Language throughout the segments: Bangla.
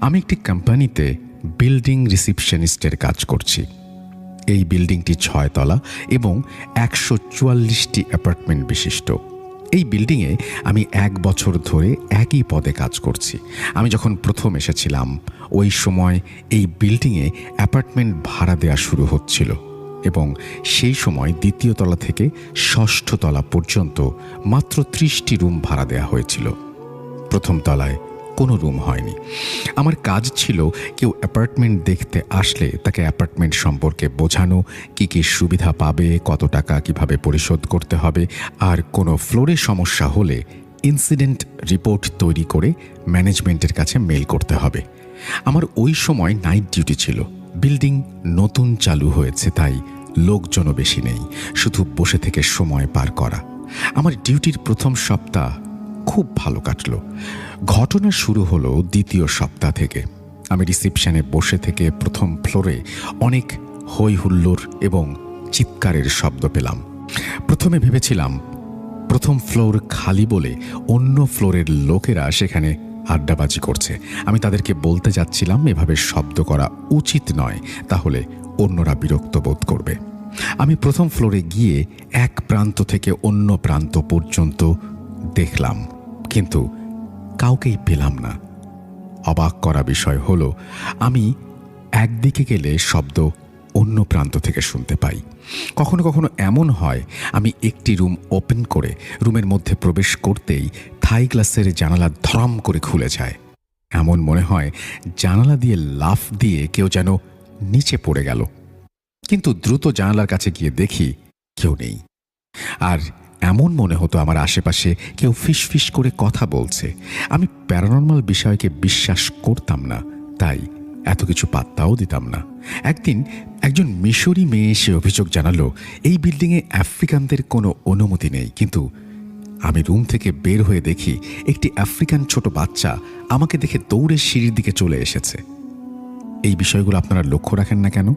আমি একটি কোম্পানিতে বিল্ডিং রিসিপশনিস্টের কাজ করছি। এই বিল্ডিংটি 6 তলা এবং 144টি অ্যাপার্টমেন্ট বিশিষ্ট। এই বিল্ডিংয়ে আমি 1 বছর ধরে একই পদে কাজ করছি। আমি যখন প্রথম এসেছিলাম ওই সময় এই বিল্ডিংয়ে অ্যাপার্টমেন্ট ভাড়া দেওয়া শুরু হচ্ছিল এবং সেই সময় 2য় তলা থেকে 6ষ্ঠ তলা পর্যন্ত মাত্র 30টি রুম ভাড়া দেওয়া হয়েছিল। প্রথম তলায় কোনো রুম হয়নি। আমার কাজ ছিল কেউ অ্যাপার্টমেন্ট দেখতে আসলে তাকে অ্যাপার্টমেন্ট সম্পর্কে বোঝানো, কী কী সুবিধা পাবে, কত টাকা কিভাবে পরিশোধ করতে হবে, আর কোনো ফ্লোরে সমস্যা হলে ইনসিডেন্ট রিপোর্ট তৈরি করে ম্যানেজমেন্টের কাছে মেল করতে হবে। আমার ওই সময় নাইট ডিউটি ছিল। বিল্ডিং নতুন চালু হয়েছে, তাই লোকজনও বেশি নেই, শুধু বসে থেকে সময় পার করা। আমার ডিউটির প্রথম সপ্তাহ খুব ভালো কাটল। ঘটনা শুরু হলো 2য় সপ্তাহ থেকে। আমি রিসেপশনে বসে থেকে প্রথম ফ্লোরে অনেক হই হুল্লোড় এবং চিৎকারের শব্দ পেলাম। প্রথমে ভেবেছিলাম প্রথম ফ্লোর খালি বলে অন্য ফ্লোরের লোকেরা সেখানে আড্ডাবাজি করছে। আমি তাদেরকে বলতে যাচ্ছিলাম এভাবে শব্দ করা উচিত নয়, তাহলে অন্যরা বিরক্ত বোধ করবে। আমি প্রথম ফ্লোরে গিয়ে এক প্রান্ত থেকে অন্য প্রান্ত পর্যন্ত দেখলাম, কিন্তু কাউকেই পেলাম না। অবাক করা বিষয় হলো আমি একদিকে গেলে শব্দ অন্য প্রান্ত থেকে শুনতে পাই। কখনো কখনো এমন হয় আমি একটি রুম ওপেন করে রুমের মধ্যে প্রবেশ করতেই থাই গ্লাসের জানালা ধরাম করে খুলে যায়। এমন মনে হয় জানালা দিয়ে লাফ দিয়ে কেউ যেন নিচে পড়ে গেল। কিন্তু দ্রুত জানালার কাছে গিয়ে দেখি কেউ নেই। আর এমন মনে হতো আমার আশেপাশে কেউ ফিসফিস করে কথা বলছে। আমি প্যারানর্মাল বিষয়কে বিশ্বাস করতাম না, তাই এত কিছু পাত্তাও দিতাম না। একদিন একজন মিশরি মেয়ে এসে অভিযোগ জানালো এই বিল্ডিংয়ে আফ্রিকানদের কোনো অনুমতি নেই। কিন্তু আমি রুম থেকে বের হয়ে দেখি একটি আফ্রিকান ছোট বাচ্চা আমাকে দেখে দৌড়ে সিঁড়ির দিকে চলে এসেছে। এই বিষয়গুলো আপনারা লক্ষ্য রাখেন না কেন?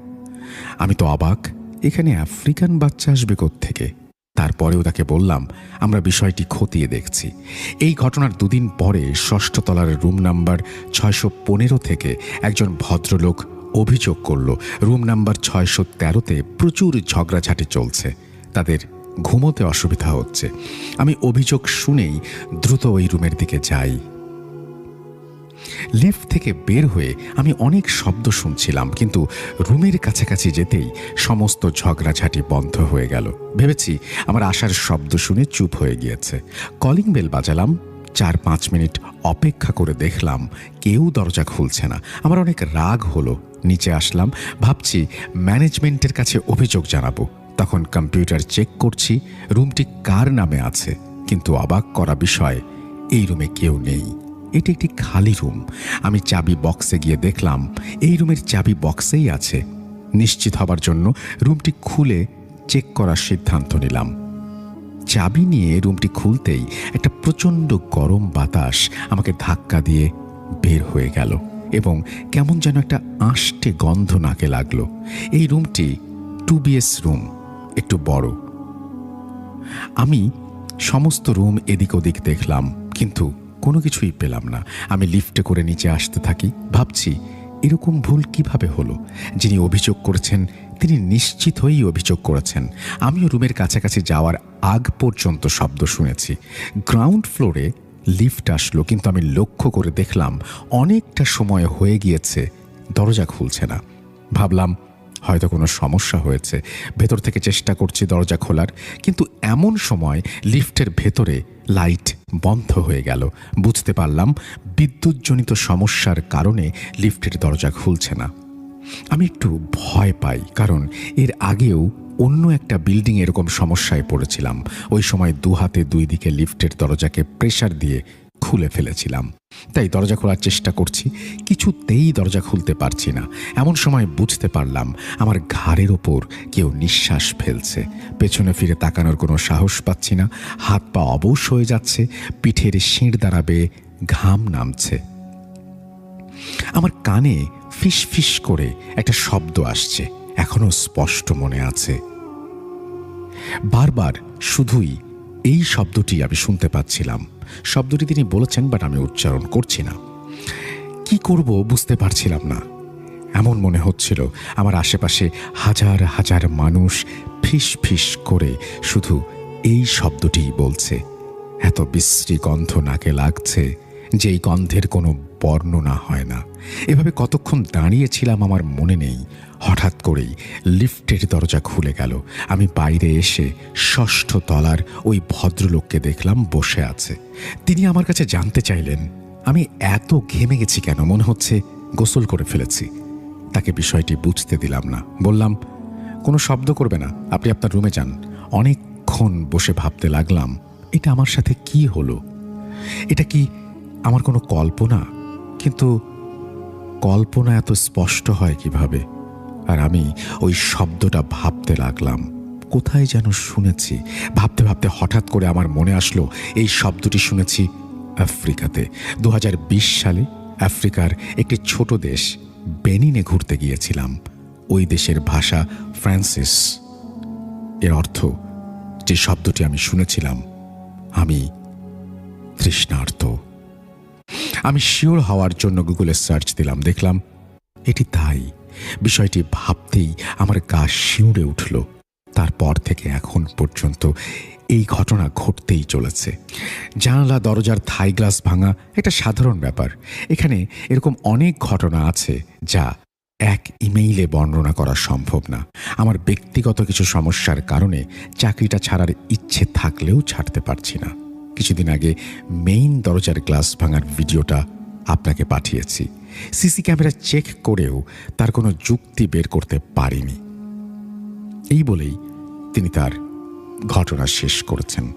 আমি তো অবাক, এখানে আফ্রিকান বাচ্চা আসবে কোত্থেকে? তারপরেও তাকে বললাম আমরা বিষয়টি খতিয়ে দেখছি। এই ঘটনার 2 দিন পরে 6ষ্ঠ তলার রুম নাম্বার 615 থেকে একজন ভদ্রলোক অভিযোগ করল রুম নাম্বার 613-তে প্রচুর ঝগড়াঝাটি চলছে, তাদের ঘুমোতে অসুবিধা হচ্ছে। আমি অভিযোগ শুনেই দ্রুত ওই রুমের দিকে যাই। লিফট থেকে বের হয়ে আমি অনেক শব্দ শুনছিলাম, কিন্তু রুমের কাছাকাছি যেতেই সমস্ত ঝগড়াঝাটি বন্ধ হয়ে গেল। ভেবেছি আমার আসার শব্দ শুনে চুপ হয়ে গিয়েছে। Calling bell বাজালাম। 4-5 মিনিট অপেক্ষা করে দেখলাম কেউ দরজা খুলছে না। আমার অনেক রাগ হলো। নিচে আসলাম, ভাবছি ম্যানেজমেন্টের কাছে অভিযোগ জানাবো। তখন কম্পিউটার চেক করছি রুমটি কার নামে আছে, কিন্তু অবাক করা বিষয় এই রুমে কেউ নেই। এটি একটি খালি রুম। আমি চাবি বক্সে গিয়ে দেখলাম এই রুমের চাবি বক্সেই আছে। নিশ্চিত হবার জন্য রুমটি খুলে চেক করার সিদ্ধান্ত নিলাম। চাবি নিয়ে রুমটি খুলতেই একটা প্রচণ্ড গরম বাতাস আমাকে ধাক্কা দিয়ে বের হয়ে গেল এবং কেমন যেন একটা আষ্টে গন্ধ নাকে লাগলো। এই রুমটি 2BS রুম, একটু বড়। আমি সমস্ত রুম এদিক ওদিক দেখলাম, কিন্তু কোনো কিছুই পেলাম না। আমি লিফটে করে নিচে আসতে থাকি। ভাবছি এরকম ভুল কিভাবে হলো? যিনি অভিযোগ করেছেন তিনি নিশ্চিত হয়েই অভিযোগ করেছেন। আমিও রুমের কাছাকাছি যাওয়ার আগ পর্যন্ত শব্দ শুনেছি। গ্রাউন্ড ফ্লোরে লিফট আসলো, কিন্তু আমি লক্ষ্য করে দেখলাম অনেকটা সময় হয়ে গিয়েছে, দরজা খুলছে না। ভাবলাম হয়তো কোনো সমস্যা হয়েছে। ভেতর থেকে চেষ্টা করছি দরজা খোলার, কিন্তু এমন সময় লিফটের ভেতরে লাইট বন্ধ হয়ে গেল। বুঝতে পারলাম বিদ্যুৎজনিত সমস্যার কারণে লিফটের দরজা খুলছে না। আমি একটু ভয় পাই, কারণ এর আগেও অন্য একটা বিল্ডিং এরকম সমস্যায় পড়েছিলাম। ওই সময় 2 হাতে 2 দিকে লিফটের দরজাকে প্রেসার দিয়ে খুলে ফেলেছিলাম। তাই দরজা খোলার চেষ্টা করছি, কিছুতেই দরজা খুলতে পারছি না। এমন সময় বুঝতে পারলাম আমার ঘাড়ের ওপর কেউ নিঃশ্বাস ফেলছে। পেছনে ফিরে তাকানোর কোনো সাহস পাচ্ছি না। হাত পা অবশ হয়ে যাচ্ছে, পিঠের শির দাঁড়াবে ঘাম নামছে। আমার কানে ফিস ফিস করে একটা শব্দ আসছে, এখনো স্পষ্ট মনে আছে। বারবার শুধুই এই শব্দটি আমি শুনতে পাচ্ছিলাম। শব্দটি তিনি বলেছেন, বাট আমি উচ্চারণ করছি না। কি করব বুঝতে পারছিলাম না। এমন মনে হচ্ছিল আমার আশেপাশে হাজার হাজার মানুষ ফিস ফিস করে শুধু এই শব্দটিই বলছে। এত বিশ্রী গন্ধ নাকে লাগছে যে এই গন্ধের কোনো বর্ণনা হয় না। এভাবে কতক্ষণ দাঁড়িয়েছিলাম আমার মনে নেই। হঠাৎ করেই লিফটের দরজা খুলে গেল। আমি বাইরে এসে ৬ষ্ঠ তলার ওই ভদ্রলোককে দেখলাম বসে আছে। তিনি আমার কাছে জানতে চাইলেন আমি এত ঘেমে গেছি কেন, মনে হচ্ছে গোসল করে ফেলেছি। তাকে বিষয়টি বুঝতে দিলাম না। বললাম, কোনো শব্দ করবে না, আপনি আপনার রুমে যান। অনেকক্ষণ বসে ভাবতে লাগলাম, এটা আমার সাথে কি হলো? এটা কি আমার কোনো কল্পনা? কিন্তু কল্পনা এত স্পষ্ট হয় কিভাবে? আর আমি ওই শব্দটা ভাবতে লাগলাম, কোথায় যেন শুনেছি। ভাবতে ভাবতে হঠাৎ করে আমার মনে আসলো এই শব্দটি শুনেছি আফ্রিকাতে। ২০২০ সালে আফ্রিকার একটি ছোট দেশ বেনিনে ঘুরতে গিয়েছিলাম। ওই দেশের ভাষা ফ্রান্সিস। এর অর্থ, যে শব্দটি আমি শুনেছিলাম, আমি তৃষ্ণার্ত। আমি শিওর হওয়ার জন্য গুগলে সার্চ দিলাম। দেখলাম এটি তাই। বিষয়টি ভাবতেই আমার গা শিউরে উঠল। তারপর থেকে এখন পর্যন্ত এই ঘটনা ঘটতেই চলেছে। জানালা দরজার থাই গ্লাস ভাঙা একটা সাধারণ ব্যাপার। এখানে এরকম অনেক ঘটনা আছে যা এক ইমেইলে বর্ণনা করা সম্ভব না। আমার ব্যক্তিগত কিছু সমস্যার কারণে চাকরিটা ছাড়ার ইচ্ছে থাকলেও ছাড়তে পারছি না। কিছুদিন আগে মেইন দরজার গ্লাস ভাঙার ভিডিওটা আপনাকে পাঠিয়েছি। সিসি ক্যামেরা চেক করেও তার কোনো যুক্তি বের করতে পারিনি। এই বলেই তিনি তার ঘটনা শেষ করেছেন।